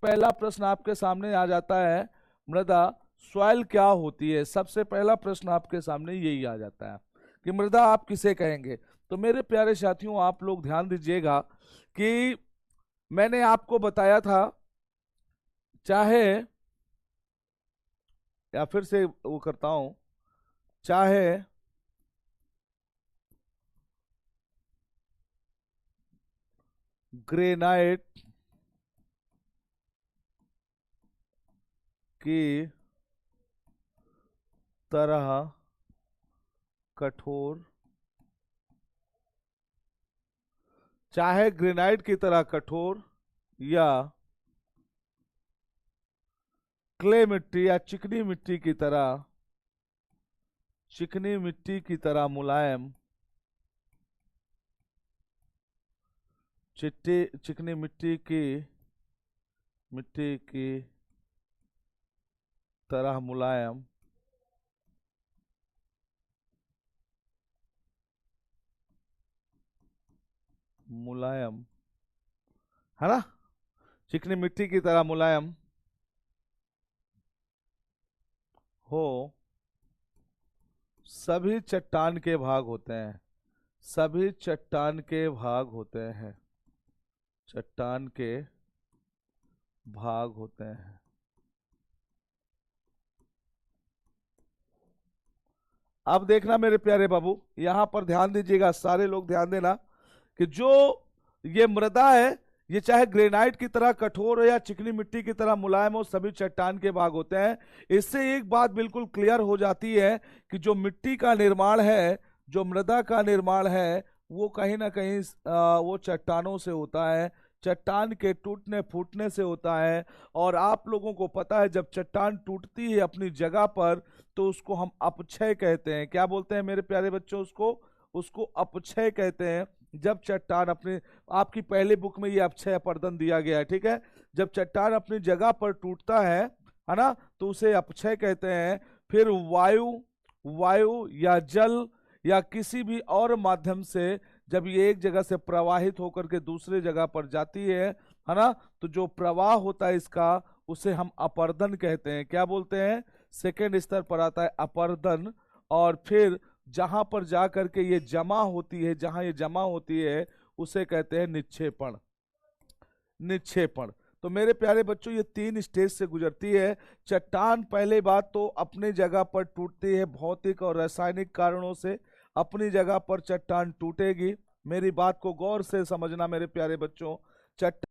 पहला प्रश्न आपके सामने आ जाता है, मृदा सॉइल क्या होती है। सबसे पहला प्रश्न आपके सामने यही आ जाता है कि मृदा आप किसे कहेंगे। तो मेरे प्यारे साथियों, आप लोग ध्यान दीजिएगा कि मैंने आपको बताया था, चाहे, या फिर से वो करता हूं, चाहे ग्रेनाइट की तरह कठोर, चाहे ग्रेनाइट की तरह कठोर या क्ले मिट्टी या चिकनी मिट्टी की तरह, चिकनी मिट्टी की तरह मुलायम, चिकनी मिट्टी की तरह मुलायम, मुलायम है ना, चिकनी मिट्टी की तरह मुलायम हो सभी चट्टान के भाग होते हैं, सभी चट्टान के भाग होते हैं, चट्टान के भाग होते हैं। अब देखना मेरे प्यारे बाबू, यहां पर ध्यान दीजिएगा, सारे लोग ध्यान देना कि जो ये मृदा है, ये चाहे ग्रेनाइट की तरह कठोर हो या चिकनी मिट्टी की तरह मुलायम हो, सभी चट्टान के भाग होते हैं। इससे एक बात बिल्कुल क्लियर हो जाती है कि जो मिट्टी का निर्माण है, जो मृदा का निर्माण है, वो कहीं ना कहीं वो चट्टानों से होता है, चट्टान के टूटने फूटने से होता है। और आप लोगों को पता है, जब चट्टान टूटती है अपनी जगह पर, तो उसको हम अपक्षय कहते हैं। क्या बोलते हैं मेरे प्यारे बच्चों? उसको उसको अपक्षय कहते हैं। जब चट्टान अपने, आपकी पहले बुक में ये अपक्षय अपर्दन दिया गया है, ठीक है। जब चट्टान अपनी जगह पर टूटता है ना, तो उसे अपक्षय कहते हैं। फिर वायु वायु या जल या किसी भी और माध्यम से जब ये एक जगह से प्रवाहित होकर के दूसरे जगह पर जाती है ना, तो जो प्रवाह होता है इसका, उसे हम अपर्दन कहते हैं। क्या बोलते हैं? सेकेंड स्तर पर आता है अपर्दन। और फिर जहां पर जा करके ये जमा होती है, जहां ये जमा होती है, उसे कहते हैं निक्षेपण। निक्षेपण। तो मेरे प्यारे बच्चों, ये 3 स्टेज से गुजरती है चट्टान। पहले बात तो अपनी जगह पर टूटती है, भौतिक और रासायनिक कारणों से अपनी जगह पर चट्टान टूटेगी। मेरी बात को गौर से समझना मेरे प्यारे बच्चों। चट्टान